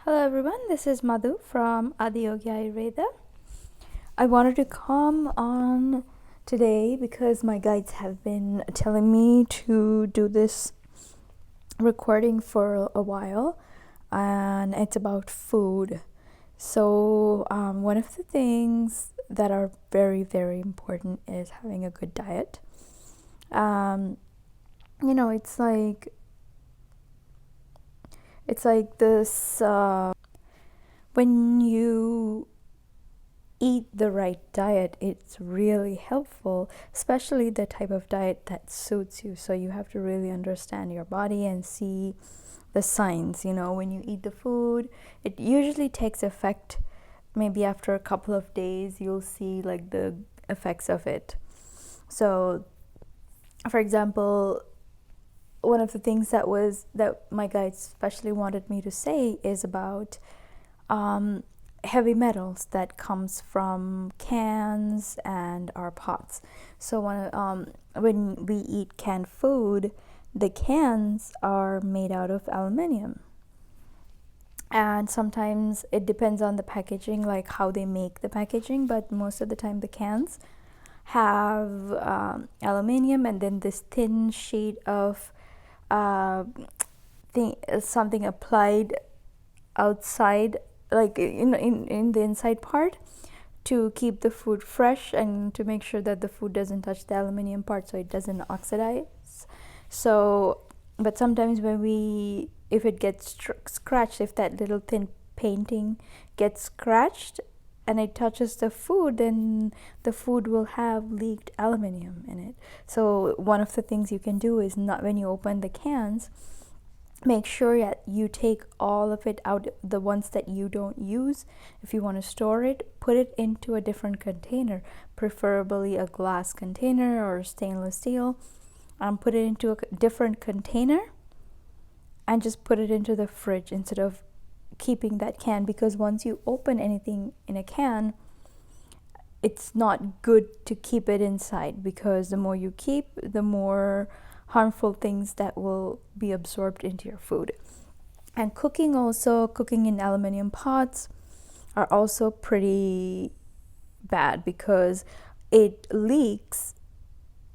Hello everyone, this is Madhu from AdiYogiAyurveda. I wanted to come on today because my guides have been telling me to do this recording for a while, and it's about food. So one of the things that are very, very important is having a good diet. It's like this when you eat the right diet, it's really helpful, especially the type of diet that suits you. So you have to really understand your body and see the signs. When you eat the food, it usually takes effect maybe after a couple of days. You'll see like the effects of it. So for example, one of the things that my guides especially wanted me to say is about heavy metals that comes from cans and our pots. So when we eat canned food, the cans are made out of aluminium, and sometimes it depends on the packaging, like how they make the packaging, but most of the time the cans have aluminium and then this thin sheet of something applied outside, like in the inside part, to keep the food fresh and to make sure that the food doesn't touch the aluminium part so it doesn't oxidize. So but sometimes if it gets scratched, if that little thin painting gets scratched and it touches the food, then the food will have leaked aluminium in it. So one of the things you can do is, not when you open the cans, make sure that you take all of it out, the ones that you don't use. If you want to store it, put it into a different container, preferably a glass container or stainless steel. Put it into a different container and just put it into the fridge instead of keeping that can, because once you open anything in a can, it's not good to keep it inside, because the more you keep, the more harmful things that will be absorbed into your food. And cooking in aluminium pots are also pretty bad, because it leaks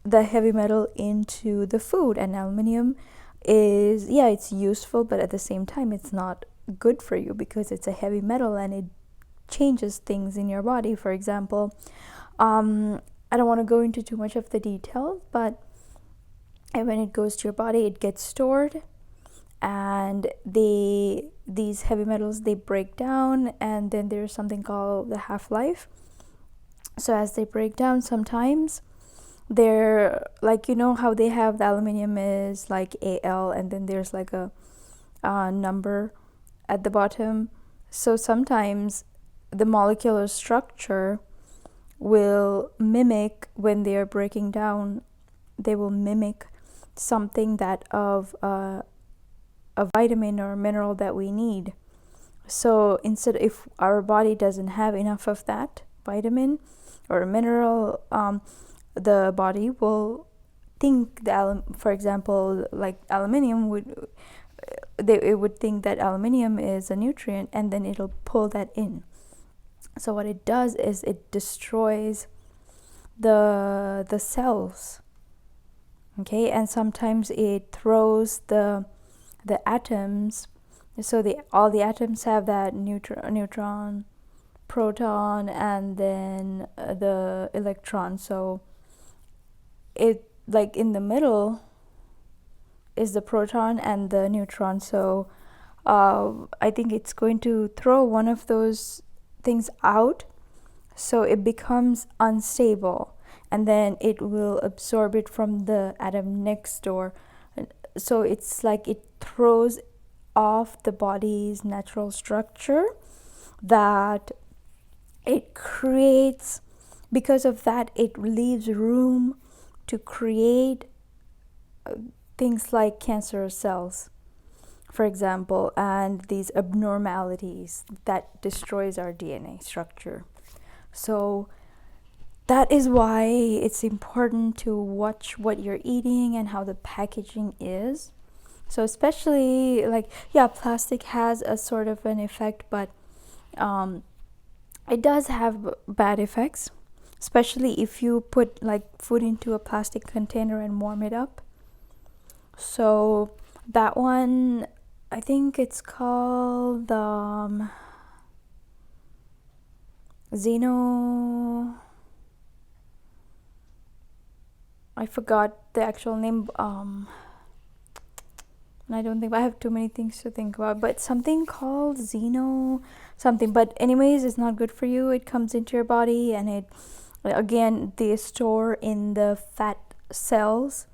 the heavy metal into the food. And aluminium is, it's useful, but at the same time it's not good for you because it's a heavy metal and it changes things in your body. For example, I don't want to go into too much of the details, but when it goes to your body, it gets stored, and these heavy metals, they break down, and then there's something called the half-life. So as they break down, sometimes they're like, how they have the aluminium is like Al, and then there's like a number at the bottom. So sometimes the molecular structure will mimic, when they are breaking down, they will mimic something that of a vitamin or mineral that we need. So instead, if our body doesn't have enough of that vitamin or mineral, the body will think for example, like aluminium it would think that aluminium is a nutrient, and then it'll pull that in. So what it does is it destroys the cells, okay, and sometimes it throws the atoms. So all the atoms have that neutron, proton, and then the electron. So it, like, in the middle is the proton and the neutron. So I think it's going to throw one of those things out, so it becomes unstable, and then it will absorb it from the atom next door. So it's like it throws off the body's natural structure that it creates. Because of that, it leaves room to create things like cancerous cells, for example, and these abnormalities that destroys our DNA structure. So that is why it's important to watch what you're eating and how the packaging is. So especially like, yeah, plastic has a sort of an effect, but it does have bad effects, especially if you put like food into a plastic container and warm it up. So that one, I think it's called Xeno. I forgot the actual name. I don't think I have too many things to think about, but something called Xeno something. But anyways, it's not good for you. It comes into your body, and it, again, they store in the fat cells,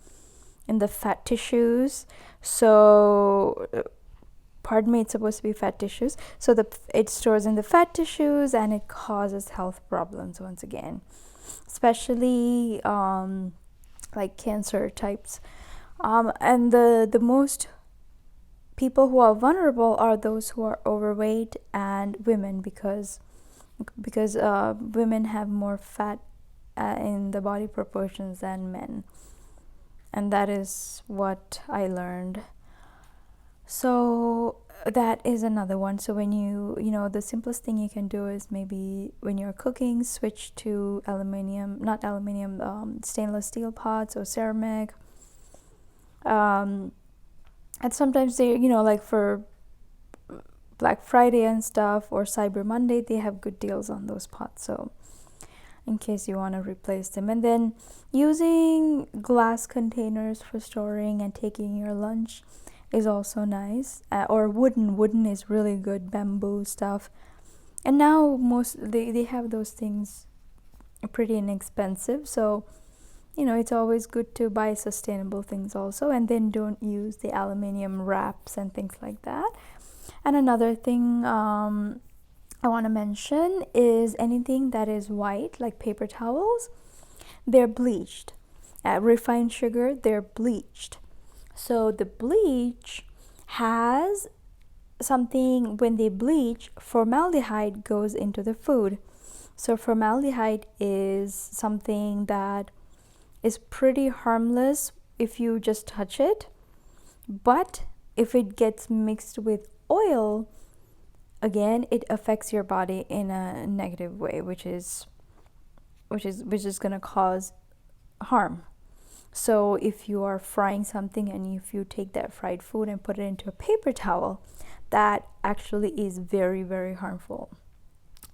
in the fat tissues. So pardon me, it's supposed to be fat tissues. So it stores in the fat tissues, and it causes health problems once again, especially like cancer types. And the most people who are vulnerable are those who are overweight and women, because women have more fat in the body proportions than men, and that is what I learned. So that is another one. So when you know, the simplest thing you can do is maybe when you're cooking, switch to stainless steel pots or ceramic. And sometimes they, like for Black Friday and stuff, or Cyber Monday, they have good deals on those pots. So in case you want to replace them. And then using glass containers for storing and taking your lunch is also nice. Or wooden is really good, bamboo stuff. And now they have those things pretty inexpensive. So it's always good to buy sustainable things also, and then don't use the aluminum wraps and things like that. And another thing I want to mention is anything that is white, like paper towels, they're bleached. Refined sugar, they're bleached. So the bleach has something, when they bleach, formaldehyde goes into the food. So formaldehyde is something that is pretty harmless if you just touch it, but if it gets mixed with oil, again, it affects your body in a negative way, which is going to cause harm. So if you are frying something, and if you take that fried food and put it into a paper towel, that actually is very, very harmful.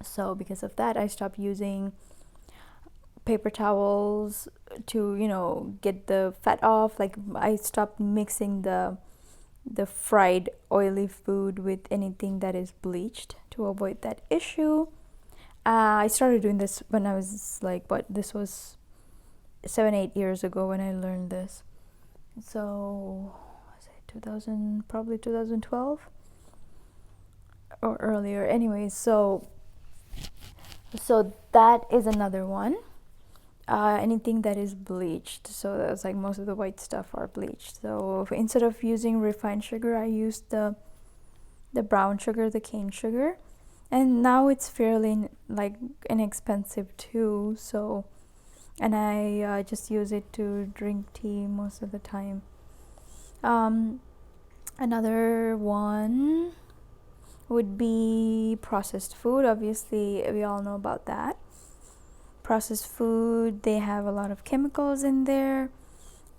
So because of that, I stopped using paper towels to get the fat off. Like, I stopped mixing the fried oily food with anything that is bleached to avoid that issue. I started doing this when I was this was 7-8 years ago when I learned this. So was it 2012 or earlier. Anyways, so that is another one. Anything that is bleached. So that's like most of the white stuff are bleached. So instead of using refined sugar, I used the brown sugar, the cane sugar, and now it's fairly inexpensive too. So, and I just use it to drink tea most of the time. Another one would be processed food. Obviously, we all know about that. Processed food, they have a lot of chemicals in there,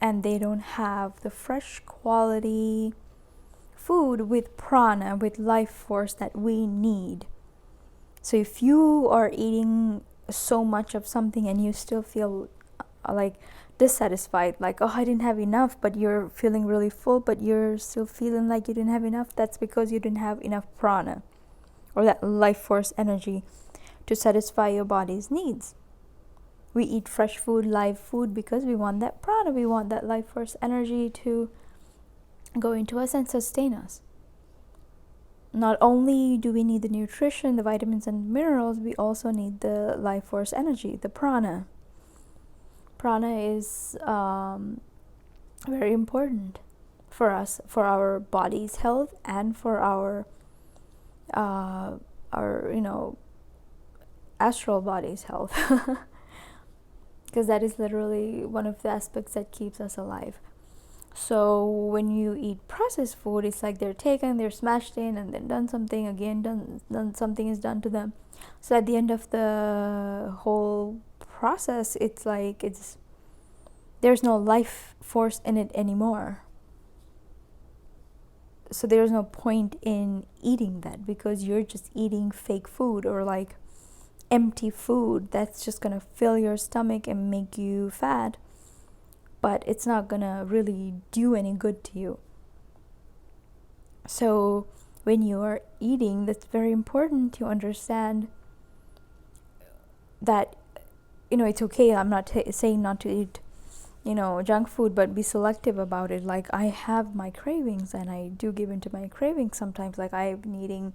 and they don't have the fresh quality food with prana, with life force that we need. So if you are eating so much of something and you still feel dissatisfied, I didn't have enough, but you're feeling really full, but you're still feeling like you didn't have enough, that's because you didn't have enough prana, or that life force energy, to satisfy your body's needs. We eat fresh food, live food, because we want that prana, we want that life force energy to go into us and sustain us. Not only do we need the nutrition, the vitamins and minerals, we also need the life force energy, the prana. Prana is very important for us, for our body's health, and for our astral body's health. Because that is literally one of the aspects that keeps us alive. So when you eat processed food, it's like they're smashed in and then done something again, done something is done to them. So at the end of the whole process, it's like there's no life force in it anymore. So there's no point in eating that, because you're just eating fake food or like empty food that's just gonna fill your stomach and make you fat, but it's not gonna really do any good to you. So when you are eating, that's very important to understand that, it's okay. I'm not saying not to eat, junk food, but be selective about it. Like, I have my cravings and I do give into my cravings sometimes. Like, I've been eating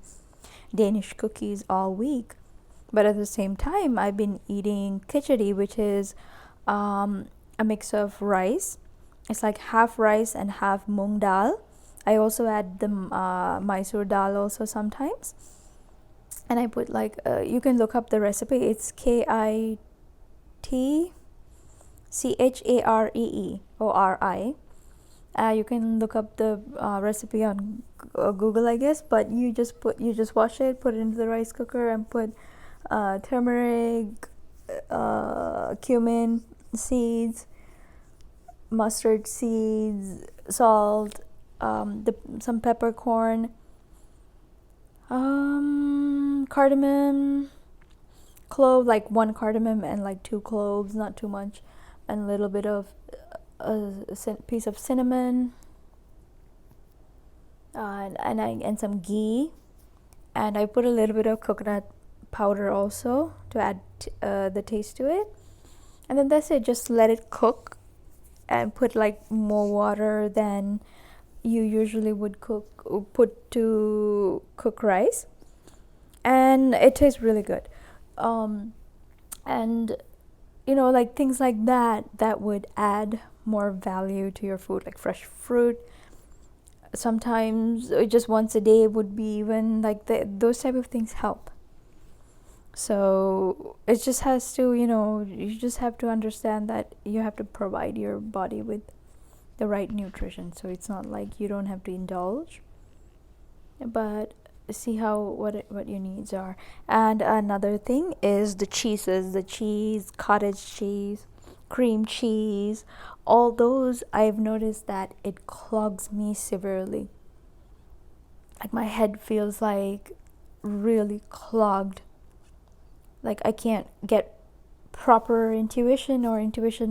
Danish cookies all week, but at the same time I've been eating khichdi, which is a mix of rice. It's like half rice and half mung dal. I also add the Mysore dal also sometimes, and I put like you can look up the recipe. It's KITCHAREEORI. You can look up the recipe on Google, I guess. But you just wash it, put it into the rice cooker, and put turmeric, cumin seeds, mustard seeds, salt, some peppercorn, cardamom, clove, like one cardamom and like 2 cloves, not too much, and a little bit of a piece of cinnamon, and some ghee, and I put a little bit of coconut powder also to add the taste to it, and then that's it. Just let it cook, and put like more water than you usually would put to cook rice, and it tastes really good. And like things like that would add more value to your food, like fresh fruit. Sometimes just once a day would be even like those type of things help. So it just has to, you just have to understand that you have to provide your body with the right nutrition. So it's not like you don't have to indulge, but see what your needs are. And another thing is the cheese, cottage cheese, cream cheese, all those. I've noticed that it clogs me severely. Like, my head feels like really clogged. Like, I can't get proper intuition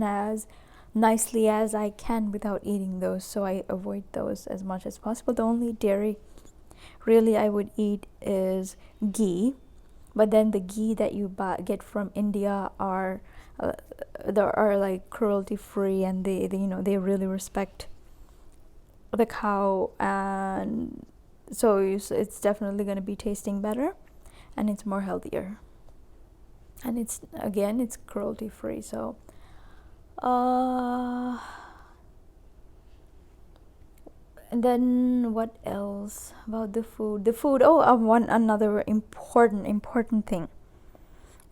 as nicely as I can without eating those. So I avoid those as much as possible. The only dairy really I would eat is ghee, but then the ghee that you get from India are like cruelty free, and they really respect the cow, and so it's definitely going to be tasting better, and it's more healthier, and it's cruelty free. So and then what else about the food? Another important thing.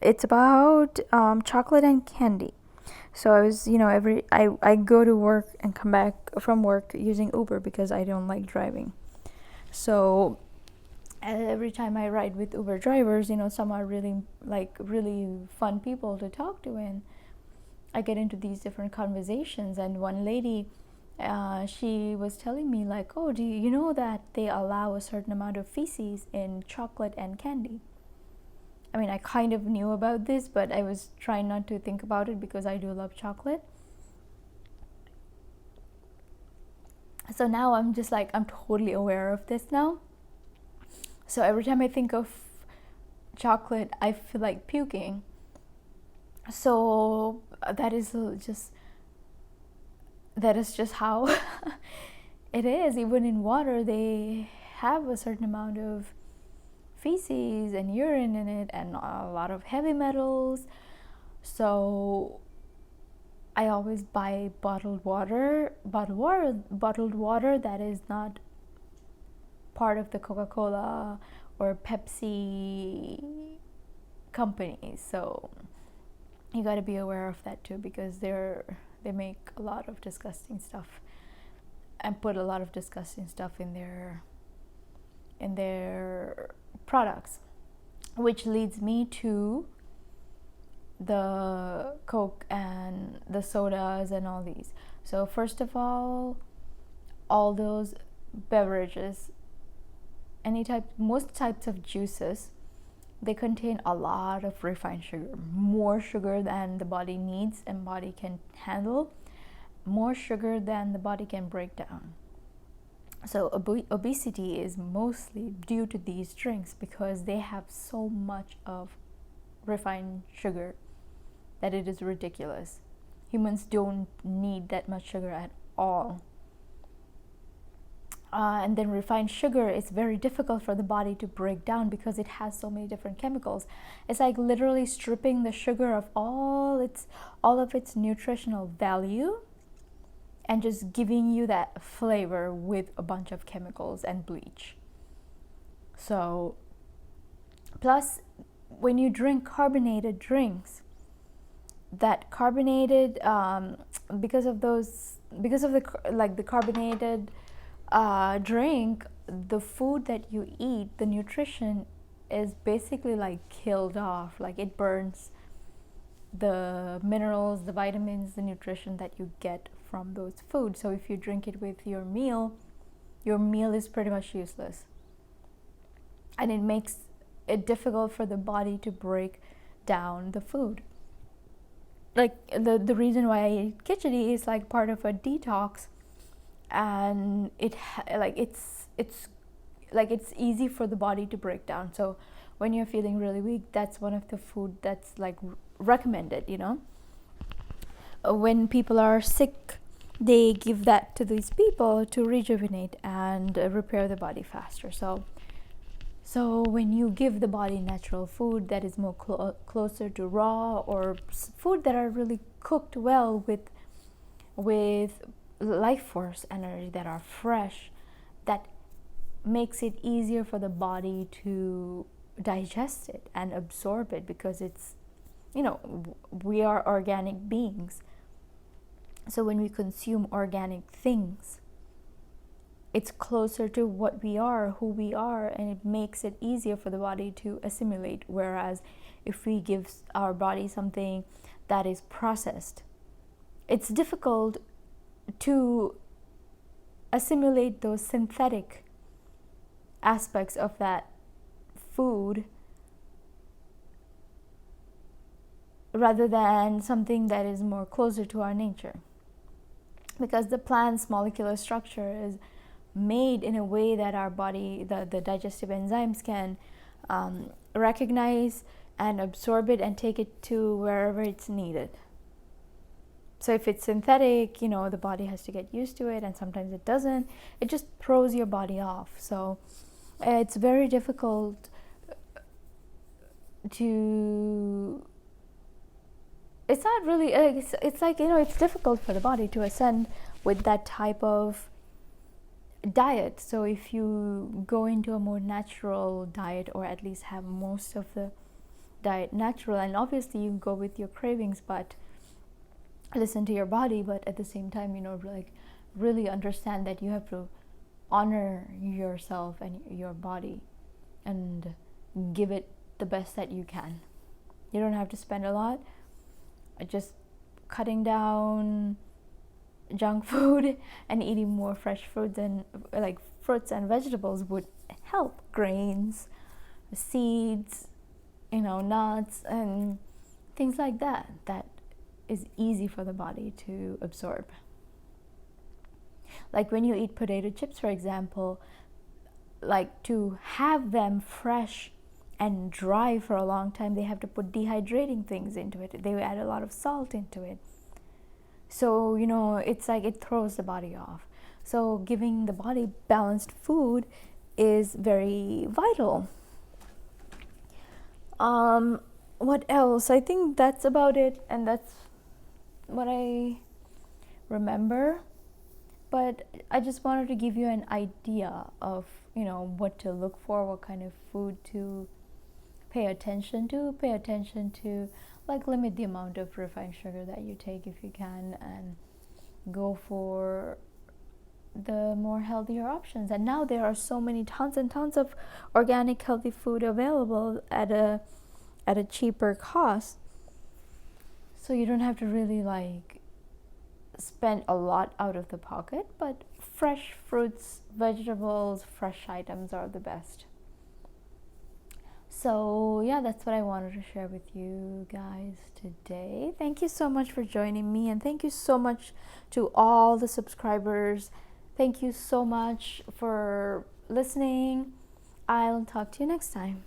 It's about chocolate and candy. So I was, I go to work and come back from work using Uber because I don't like driving. So every time I ride with Uber drivers, some are really fun people to talk to, and I get into these different conversations. And one lady, she was telling me like, oh, do you know that they allow a certain amount of feces in chocolate and candy? I mean, I kind of knew about this, but I was trying not to think about it because I do love chocolate. So now I'm just like, I'm totally aware of this now. So every time I think of chocolate, I feel like puking. So that is just how it is. Even in water, they have a certain amount of feces and urine in it, and a lot of heavy metals. So I always buy bottled water that is not part of the Coca-Cola or Pepsi companies. So you got to be aware of that too, because they make a lot of disgusting stuff. and put a lot of disgusting stuff in their products, which leads me to the Coke and the sodas and all these. So first of all those beverages, most types of juices, they contain a lot of refined sugar, more sugar than the body needs and body can handle, more sugar than the body can break down. So obesity is mostly due to these drinks because they have so much of refined sugar that it is ridiculous. Humans don't need that much sugar at all. And then refined sugar is very difficult for the body to break down because it has so many different chemicals. It's like literally stripping the sugar of all of its nutritional value and just giving you that flavor with a bunch of chemicals and bleach. So, plus when you drink carbonated drinks, that carbonated because of the carbonated drink, the food that you eat, the nutrition is basically like killed off, like it burns the minerals, the vitamins, the nutrition that you get from those foods. So if you drink it with your meal is pretty much useless, and it makes it difficult for the body to break down the food. Like the reason why I eat khichdi is like part of a detox, and it's easy for the body to break down. So when you're feeling really weak, that's one of the food that's like recommended, when people are sick, they give that to these people to rejuvenate and repair the body faster. So when you give the body natural food that is more closer to raw, or food that are really cooked well with life force energy, that are fresh, that makes it easier for the body to digest it and absorb it, because it's, we are organic beings. So when we consume organic things, it's closer to what we are, who we are, and it makes it easier for the body to assimilate. Whereas if we give our body something that is processed, it's difficult to assimilate those synthetic aspects of that food rather than something that is more closer to our nature. Because the plant's molecular structure is made in a way that our body, the digestive enzymes, can recognize and absorb it and take it to wherever it's needed. So if it's synthetic, the body has to get used to it, and sometimes it doesn't. It just throws your body off. So it's very difficult to... It's not really... It's like, it's difficult for the body to ascend with that type of diet. So if you go into a more natural diet, or at least have most of the diet natural, and obviously you go with your cravings, but listen to your body, but at the same time, really understand that you have to honor yourself and your body and give it the best that you can. You don't have to spend a lot. Just cutting down junk food and eating more fresh fruits and fruits and vegetables would help. Grains, seeds, nuts and things like that is easy for the body to absorb. Like when you eat potato chips, for example, to have them fresh and dry for a long time, they have to put dehydrating things into it. They add a lot of salt into it. So, it's like it throws the body off. So giving the body balanced food is very vital. What else? I think that's about it, and that's what I remember. But I just wanted to give you an idea of, what to look for, what kind of food to pay attention to. Pay attention to, limit the amount of refined sugar that you take if you can, and go for the more healthier options. And now there are so many tons and tons of organic healthy food available at a cheaper cost, so you don't have to really like spend a lot out of the pocket. But fresh fruits, vegetables, fresh items are the best. So yeah, that's what I wanted to share with you guys today. Thank you so much for joining me, and thank you so much to all the subscribers. Thank you so much for listening. I'll talk to you next time.